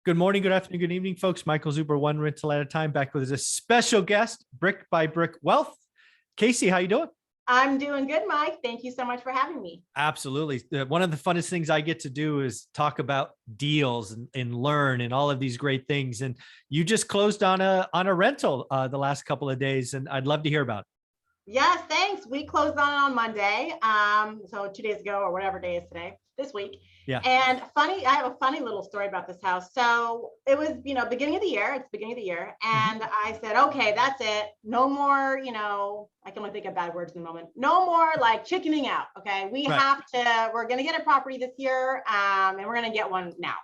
Good morning, good afternoon, good evening, folks. Michael Zuber, one rental at a time, back with a special guest, Brick by Brick Wealth. Casey, how you doing? I'm doing good, Mike. Thank you so much for having me. Absolutely. One of the funnest things I get to do is talk about deals and learn and all of these great things. And you just closed on a rental the last couple of days, and I'd love to hear about it. Yes, thanks. We closed on Monday. So 2 days ago or whatever day is today, this week. Yeah. And I have a funny little story about this house. So it was, beginning of the year. It's beginning of the year. And I said, okay, that's it. No more, I can only think of bad words in the moment. No more like chickening out. Okay. We're going to get a property this year. And we're going to get one now.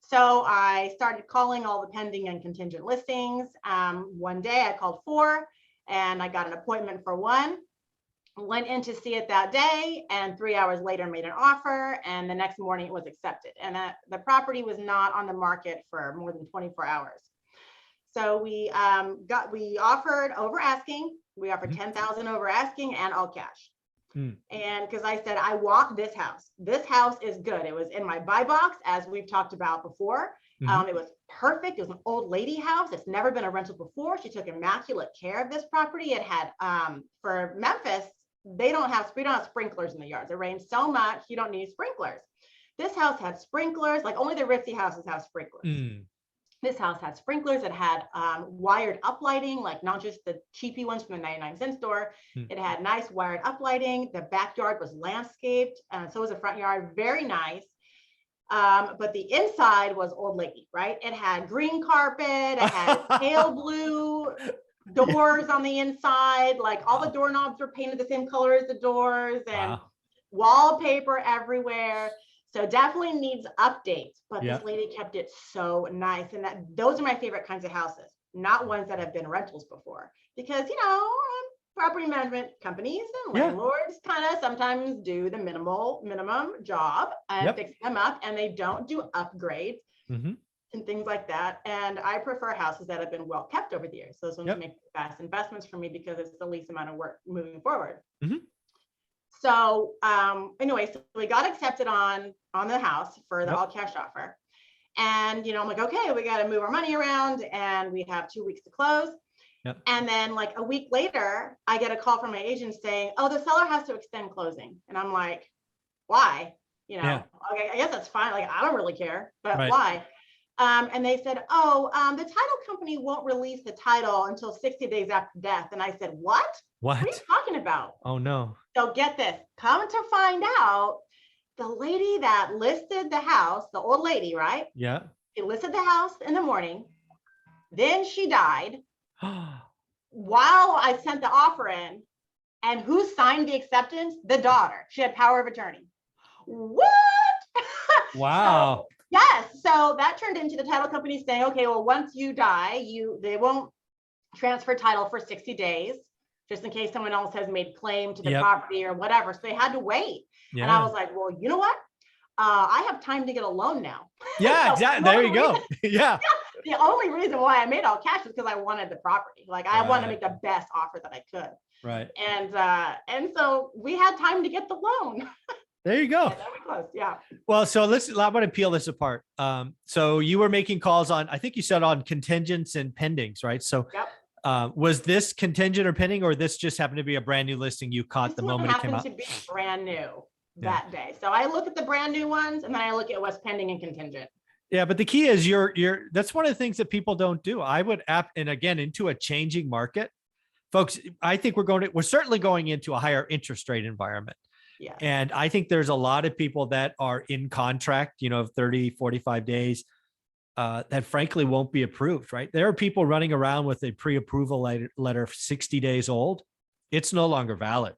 So I started calling all the pending and contingent listings. One day I called 4 and I got an appointment for one. Went in to see it that day, and 3 hours later made an offer, and the next morning it was accepted. And the property was not on the market for more than 24 hours. So we offered over asking. We offered 10,000 over asking and all cash. And because I said, I want this house. This house is good. It was in my buy box, as we've talked about before. It was perfect. It was an old lady house. It's never been a rental before. She took immaculate care of this property. It had, for Memphis, we don't have sprinklers in the yards. It rains so much, you don't need sprinklers. This house had sprinklers, like only the ritzy houses have sprinklers. This house had sprinklers. It had wired up lighting, like not just the cheapy ones from the 99-cent store. It had nice wired up lighting. The backyard was landscaped. So was the front yard, very nice. But the inside was old lady, right? It had green carpet. It had pale blue doors on the inside. Like all the doorknobs were painted the same color as the doors, and wallpaper everywhere. So definitely needs updates, but this lady kept it so nice. And those are my favorite kinds of houses, not ones that have been rentals before, because, property management companies and landlords kind of sometimes do the minimum job and fix them up, and they don't do upgrades and things like that. And I prefer houses that have been well kept over the years. Those ones make the best investments for me because it's the least amount of work moving forward. So anyway, so we got accepted on the house for the all cash offer. And, I'm like, okay, we got to move our money around, and we have 2 weeks to close. And then like a week later, I get a call from my agent saying, oh, the seller has to extend closing. And I'm like, why? Okay, I guess that's fine. Like, I don't really care, but why? And they said, the title company won't release the title until 60 days after death. And I said, what? What are you talking about? Oh, no. So get this, come to find out, the lady that listed the house, the old lady, right? Yeah. She listed the house in the morning. Then she died while I sent the offer in. And who signed the acceptance? The daughter. She had power of attorney. What? Wow. Yes. So that turned into the title company saying, okay, well, once you die, they won't transfer title for 60 days, just in case someone else has made claim to the property or whatever. So they had to wait. And I was like, well, you know what? I have time to get a loan now. Yeah, So exactly. There you go. The only reason why I made all cash was because I wanted the property. Like I wanted to make the best offer that I could. Right. And so we had time to get the loan. There you go. Yeah, that was close. Yeah. Well, so I want to peel this apart. So you were making calls on, I think you said on contingents and pendings, right? So was this contingent or pending, or this just happened to be a brand new listing you caught the moment it came out? Happened to be brand new that day. So I look at the brand new ones, and then I look at what's pending and contingent. Yeah, but the key is that's one of the things that people don't do. I would and again, into a changing market, folks, I think we're certainly going into a higher interest rate environment. Yeah. And I think there's a lot of people that are in contract, 30, 45 days, that frankly won't be approved, right? There are people running around with a pre-approval letter 60 days old. It's no longer valid.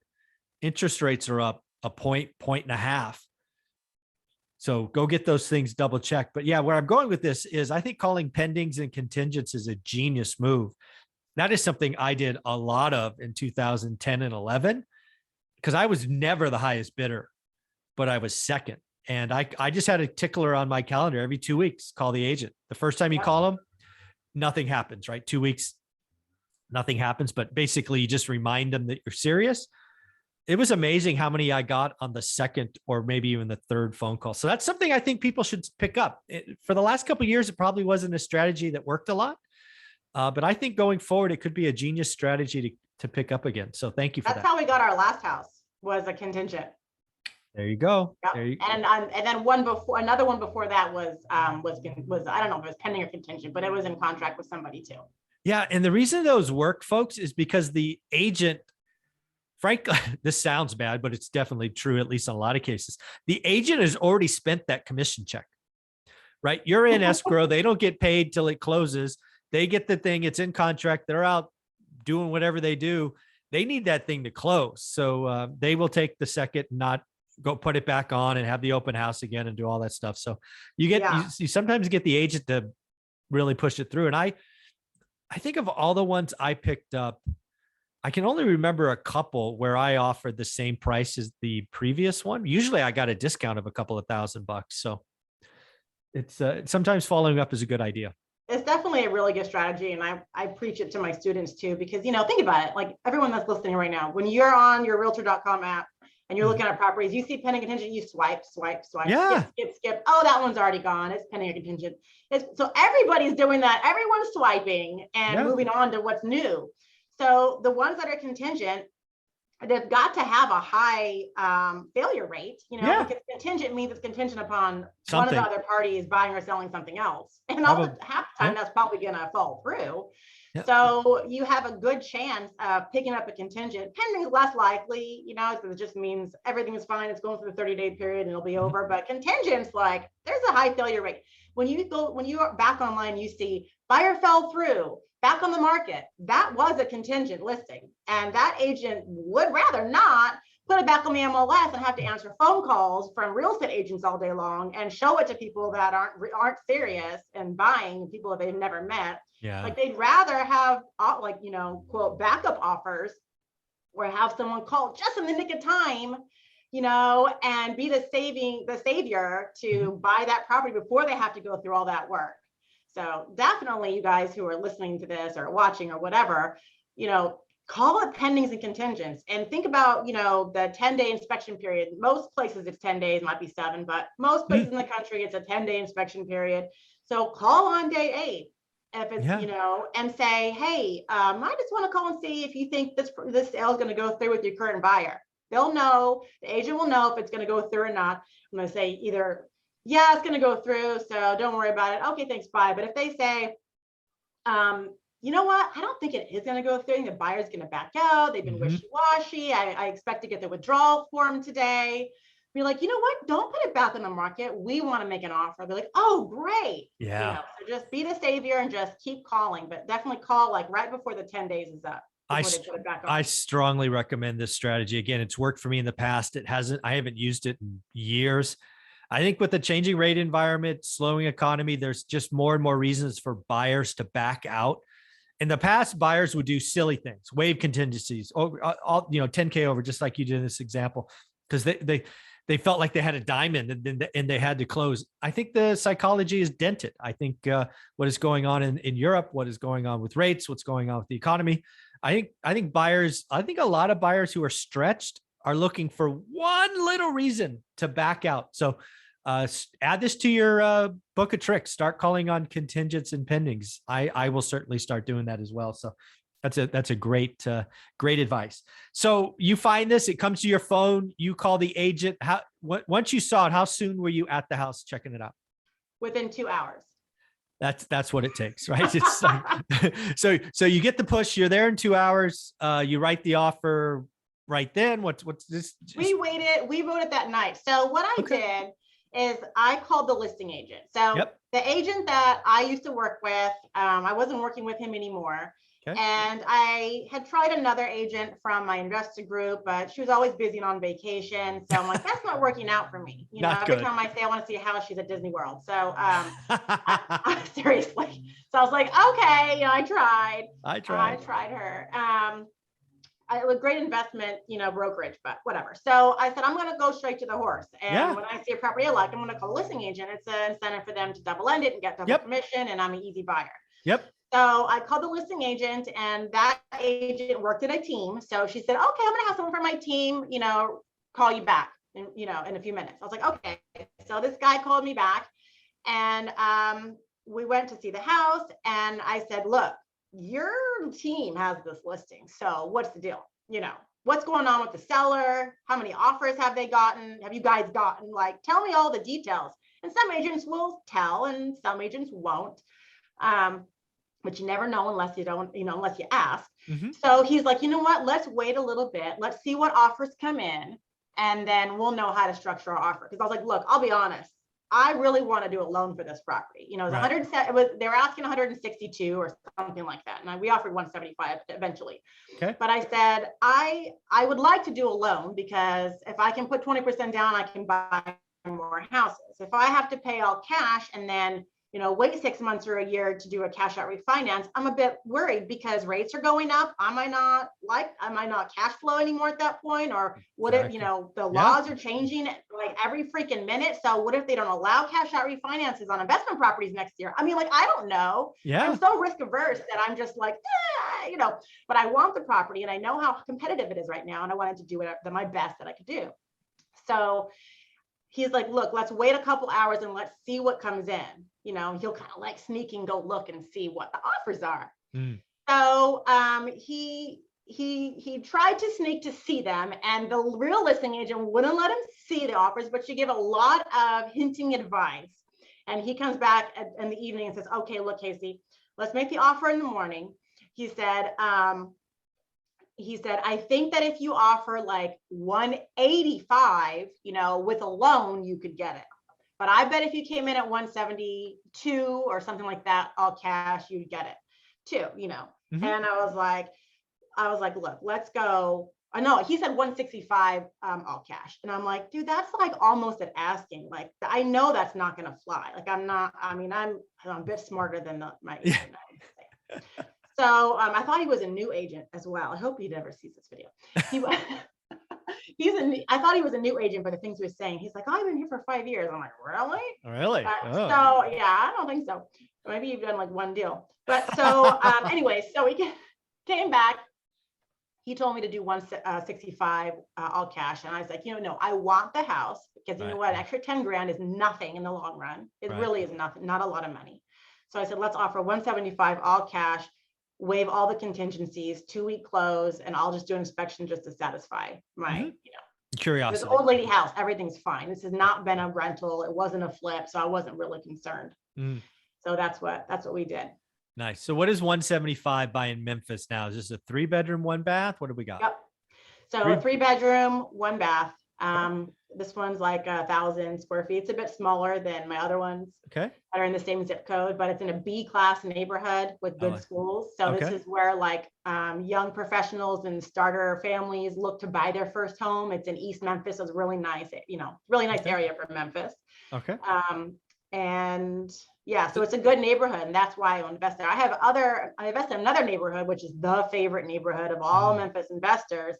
Interest rates are up a point and a half. So go get those things double checked. But yeah, where I'm going with this is I think calling pendings and contingents is a genius move. That is something I did a lot of in 2010 and 11. Because I was never the highest bidder, but I was second. And I just had a tickler on my calendar every 2 weeks, call the agent. The first time you call them, nothing happens, right? 2 weeks, nothing happens. But basically you just remind them that you're serious. it was amazing how many I got on the second or maybe even the third phone call. So that's something I think people should pick up. For the last couple of years, it probably wasn't a strategy that worked a lot. But I think going forward, it could be a genius strategy to pick up again. So thank you for That's that. how we got our last house, was a contingent. There you go. Yep. There you And then another one before that was I don't know if it was pending or contingent, but it was in contract with somebody too. Yeah. And the reason those work, folks, is because the agent, frankly, this sounds bad, but it's definitely true, at least in a lot of cases. The agent has already spent that commission check, right? You're in escrow. They don't get paid till it closes. They get the thing. It's in contract. They're out doing whatever they do. They need that thing to close. So they will take the second, not go put it back on and have the open house again and do all that stuff. So you sometimes get the agent to really push it through. And I think of all the ones I picked up, I can only remember a couple where I offered the same price as the previous one. Usually I got a discount of a couple of $1,000. So it's sometimes following up is a good idea. It's definitely a really good strategy. And I preach it to my students too, because, think about it, like everyone that's listening right now, when you're on your realtor.com app and you're looking at properties, you see pending contingent, you swipe, Yeah. skip. Oh, that one's already gone. It's pending or contingent. So everybody's doing that. Everyone's swiping and moving on to what's new. So the ones that are contingent, they've got to have a high failure rate, because contingent means it's contingent upon one of the other parties buying or selling something else. And half the time that's probably going to fall through. Yep. So you have a good chance of picking up a contingent. Pending is less likely, because it just means everything is fine. It's going through the 30-day period and it'll be over. But contingents, like there's a high failure rate. When you are back online, you see buyer fell through, back on the market. That was a contingent listing. And that agent would rather not put it back on the MLS and have to answer phone calls from real estate agents all day long and show it to people that aren't serious and buying, people that they've never met. Yeah. Like they'd rather have quote backup offers or have someone call just in the nick of time, and be the savior to buy that property before they have to go through all that work. So definitely you guys who are listening to this or watching or whatever, call it pendings and contingents and think about, the 10-day inspection period. Most places it's 10 days, might be 7, but most places in the country, it's a 10-day inspection period. So call on day 8. If it's, and say, hey, I just want to call and see if you think this sale is going to go through with your current buyer. They'll know, the agent will know if it's going to go through or not. I'm going to say either, yeah, it's going to go through, so don't worry about it. Okay, thanks, bye. But if they say, you know what, I don't think it is going to go through. The buyer's going to back out. They've been wishy-washy. I expect to get the withdrawal form today. Be like, you know what? Don't put it back on the market. We want to make an offer. They're like, oh, great. Yeah. So just be the savior and just keep calling, but definitely call like right before the 10 days is up. I strongly recommend this strategy. Again, it's worked for me in the past. I haven't used it in years. I think with the changing rate environment, slowing economy, there's just more and more reasons for buyers to back out. In the past, buyers would do silly things, waive contingencies, or 10K over, just like you did in this example, because they felt like they had a diamond and they had to close. I think the psychology is dented. I think what is going on in Europe, what is going on with rates, what's going on with the economy. I think a lot of buyers who are stretched are looking for one little reason to back out. So add this to your book of tricks. Start calling on contingents and pendings. I will certainly start doing that as well. So that's a great advice. So you find this, it comes to your phone, you call the agent. Once you saw it, how soon were you at the house checking it out? Within 2 hours. That's what it takes, right? It's like, so you get the push, you're there in 2 hours, you write the offer right then. What's this? We wrote it that night. So what I did is I called the listing agent. So the agent that I used to work with, I wasn't working with him anymore. Okay. And I had tried another agent from my investor group, but she was always busy and on vacation. So I'm like, that's not working out for me. Every time I say I want to see a house, she's at Disney World. So seriously. So I was like, okay, I tried her. it was great investment, brokerage, but whatever. So I said, I'm going to go straight to the horse. And when I see a property I like, I'm going to call a listing agent. It's an incentive for them to double end it and get double commission. And I'm an easy buyer. So I called the listing agent, and that agent worked at a team. So she said, okay, I'm going to have someone from my team, call you back in a few minutes. I was like, okay. So this guy called me back, and we went to see the house, and I said, look, your team has this listing. So what's the deal? What's going on with the seller? How many offers have they gotten? Have you guys gotten? Like, tell me all the details. And some agents will tell, and some agents won't. But you never know unless you don't, unless you ask. So he's like, you know what? Let's wait a little bit. Let's see what offers come in, and then we'll know how to structure our offer. Because I was like, look, I'll be honest. I really want to do a loan for this property. It was 100. They were asking 162 or something like that, and we offered 175 eventually. Okay. But I said I would like to do a loan, because if I can put 20% down, I can buy more houses. If I have to pay all cash and then wait 6 months or a year to do a cash out refinance, I'm a bit worried, because rates are going up. Am I not cash flow anymore at that point? Or what if, the laws are changing like every freaking minute? So what if they don't allow cash out refinances on investment properties next year? I mean, like, I don't know. I'm so risk averse that I'm just like, but I want the property, and I know how competitive it is right now. And I wanted to do my best that I could do. So he's like, look, let's wait a couple hours and let's see what comes in. He'll kind of like sneak and go look and see what the offers are. So he tried to sneak to see them, and the real listing agent wouldn't let him see the offers, but she gave a lot of hinting advice. And he comes back in the evening and says, okay, look, Casey, let's make the offer in the morning. He said, I think that if you offer like 185, with a loan, you could get it. But I bet if you came in at 172 or something like that, all cash, you'd get it too, And I was like, look, let's go. I know he said 165 all cash. And I'm like, dude, that's like almost at asking. Like, I know that's not going to fly. Like, I'm a bit smarter than my agent. So I thought he was a new agent as well. I hope he never sees this video. I thought he was a new agent for the things he was saying. He's like, oh, I've been here for 5 years. I'm like, really? Really? So yeah, I don't think so. Maybe you've done like one deal. But so anyway, so he came back. He told me to do 165 all cash. And I was like, no, I want the house, because you know what? Extra 10 grand is nothing in the long run. It really is nothing, not a lot of money. So I said, let's offer 175 all cash, waive all the contingencies, 2-week close, and I'll just do an inspection just to satisfy my, curiosity. This old lady house, everything's fine. This has not been a rental. It wasn't a flip, so I wasn't really concerned. So that's what we did. Nice. So what is 175 by in Memphis now? Is this a 3-bedroom, 1 bath? What do we got? Yep. So a 3-bedroom, 1 bath. This one's like 1,000 square feet. It's a bit smaller than my other ones that are in the same zip code, but it's in a B-class neighborhood with good schools. So this is where like young professionals and starter families look to buy their first home. It's in East Memphis. So it's really nice, really nice area for Memphis. And yeah, so it's a good neighborhood, and that's why I invest there. I invest in another neighborhood, which is the favorite neighborhood of all Memphis investors,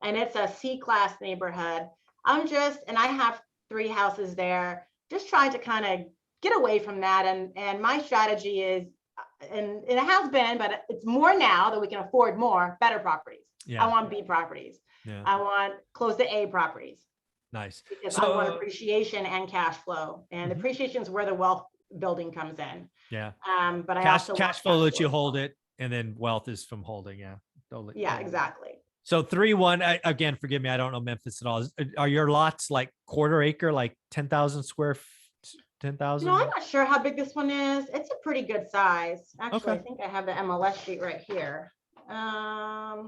and it's a C-class neighborhood. And I have 3 houses there, just trying to kind of get away from that. And my strategy is, and it has been, but it's more now that we can afford more, better properties. I want B properties. I want close to A properties. Nice. Because I want appreciation and cash flow, and appreciation is where the wealth building comes in. But cash flow lets you hold it, and then wealth is from holding. Totally. Exactly. So 3-1, again, forgive me, I don't know Memphis at all. Are your lots like quarter acre, like 10,000 square, 10,000? I'm not sure how big this one is. It's a pretty good size. Actually, I think I have the MLS sheet right here. I'd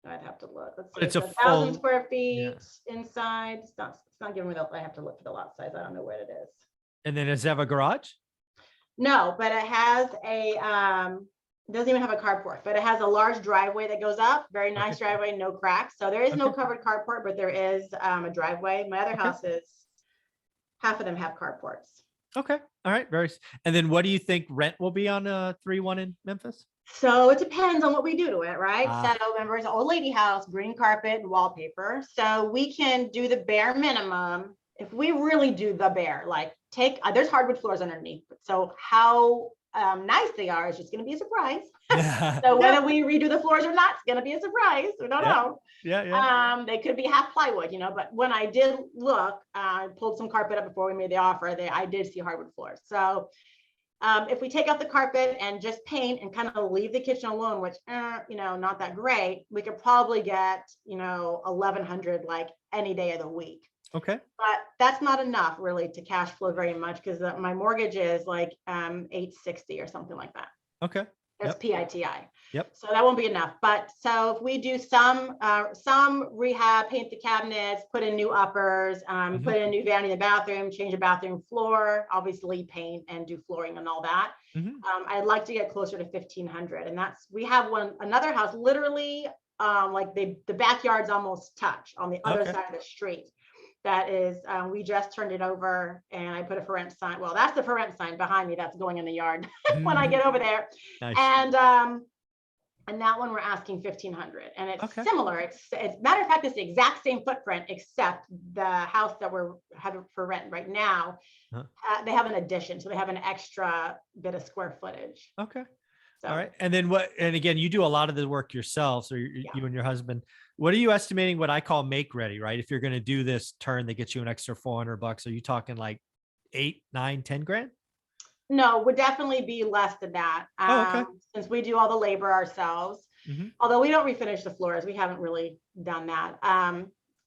have to look. Let's see. It's a 1,000 square feet inside. It's not giving me I have to look for the lot size. I don't know what it is. And then does it have a garage? No, but it has doesn't even have a carport, but it has a large driveway that goes up. Very nice driveway, no cracks. So there is no covered carport, but there is a driveway. My other houses, half of them have carports. Okay. All right. And then what do you think rent will be on 3-1 in Memphis? So it depends on what we do to it, right? Ah, So remember, it's an old lady house, green carpet and wallpaper. So we can do the bare minimum. If we really do the bare, like take, there's hardwood floors underneath. So how nice they are is just going to be a surprise. So yeah, whether we redo the floors or not, it's going to be a surprise. We don't yeah, know. yeah. They could be half plywood, but when I did look, I pulled some carpet up before we made the offer. I did see hardwood floors. So if we take out the carpet and just paint and kind of leave the kitchen alone, which, not that great, we could probably get, 1,100 like any day of the week. Okay. But that's not enough really to cash flow very much because my mortgage is like 860 or something like that. Okay. That's PITI. Yep. So that won't be enough. But so if we do some rehab, paint the cabinets, put in new uppers, put in a new vanity in the bathroom, change the bathroom floor, obviously paint and do flooring and all that. I'd like to get closer to 1,500. And we have another house, literally like the backyards almost touch on the other side of the street. That is, we just turned it over and I put a for rent sign. Well, that's the for rent sign behind me that's going in the yard when I get over there. Nice. And that one we're asking 1,500, and it's Okay. similar. It's matter of fact, it's the exact same footprint, except the house that we're having for rent right now, they have an addition, so they have an extra bit of square footage. Okay. So, all right. And then and again, you do a lot of the work yourself. So you and your husband, what are you estimating what I call make ready, right? If you're going to do this turn that gets you an extra $400, are you talking like 8, 9, 10 grand? No, would definitely be less than that. Okay. Since we do all the labor ourselves, although we don't refinish the floors, we haven't really done that.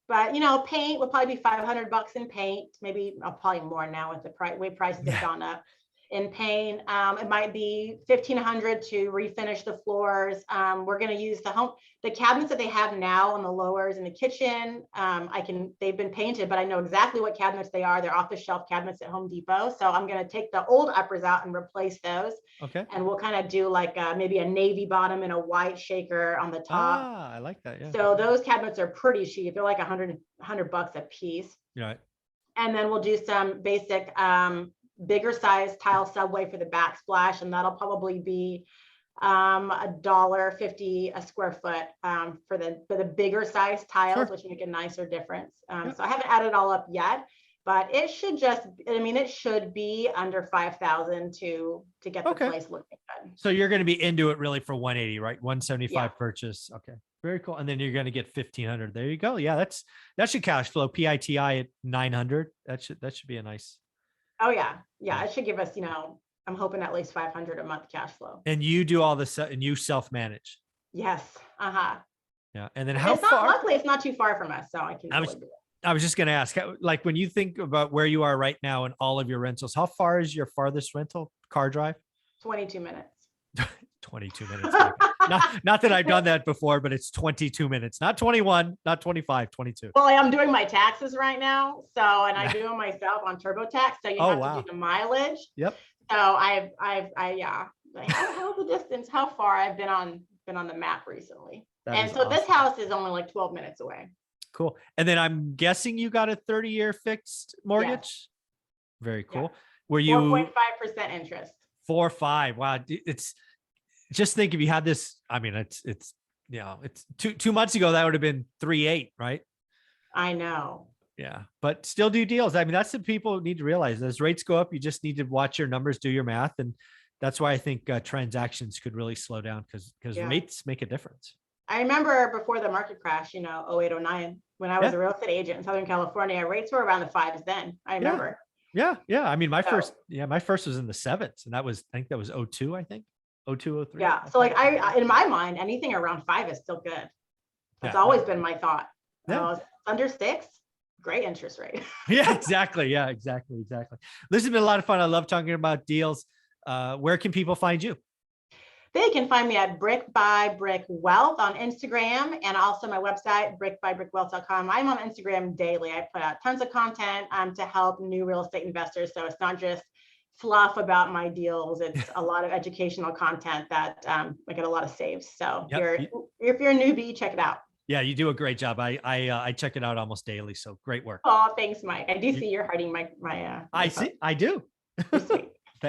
But paint would probably be $500 in paint, maybe probably more now with the way prices have gone up. In paint, it might be 1,500 to refinish the floors. We're going to use the cabinets that they have now on the lowers in the kitchen. They've been painted, but I know exactly what cabinets they are. They're off the shelf cabinets at Home Depot. So I'm going to take the old uppers out and replace those. Okay. And we'll kind of do like maybe a navy bottom and a white shaker on the top. Ah, I like that. Yeah. So those cabinets are pretty cheap. They're like $100 a piece. Right. And then we'll do some basic bigger size tile subway for the backsplash, and that'll probably be $1.50 a square foot for the bigger size tiles, which make a nicer difference. So I haven't added it all up yet, but it should it should be under 5,000 to get the place looking good. So you're going to be into it really for 180, right? 175 purchase. Okay. Very cool. And then you're going to get 1,500. There you go. Yeah, that should cash flow. PITI at 900. That should be a nice. Oh yeah. It should give us, I'm hoping at least 500 a month cash flow. And you do all this and you self-manage. Yes. Yeah. And then luckily it's not too far from us, so I can do it. I was just going to ask, like when you think about where you are right now and all of your rentals, how far is your farthest rental car drive? 22 minutes. 22 minutes. Not that I've done that before, but it's 22 minutes, not 21, not 25, 22. Well, I'm doing my taxes right now. So, and I do them myself on TurboTax. So you have to do the mileage. Yep. So I held the distance, how far I've been on the map recently. And so this house is only like 12 minutes away. Cool. And then I'm guessing you got a 30-year fixed mortgage. Yes. Very cool. Yeah. Were you 4.5% interest? 4 or 5. Wow. It's just think if you had this, I mean, it's two months ago, that would have been 3.8, right? I know. Yeah. But still do deals. I mean, that's what people need to realize. As rates go up, you just need to watch your numbers, do your math. And that's why I think transactions could really slow down because rates make a difference. I remember before the market crash, 08, 09, when I was a real estate agent in Southern California, rates were around the 5s then. I remember. Yeah. I mean, my first was in the 7s, and I think that was 02, I think. 02, 03. Yeah. So like in my mind, anything around 5 is still good. That's always been my thought. Under 6, great interest rate. Yeah, exactly. Yeah, exactly. This has been a lot of fun. I love talking about deals. Where can people find you? They can find me at Brick by Brick Wealth on Instagram, and also my website, brickbybrickwealth.com. I'm on Instagram daily. I put out tons of content to help new real estate investors. So it's not just fluff about my deals. It's a lot of educational content that I get a lot of saves. So if you're a newbie, check it out. Yeah, you do a great job. I check it out almost daily. So great work. Oh, thanks, Mike. I do see you're hiding my I see. I do. Sweet.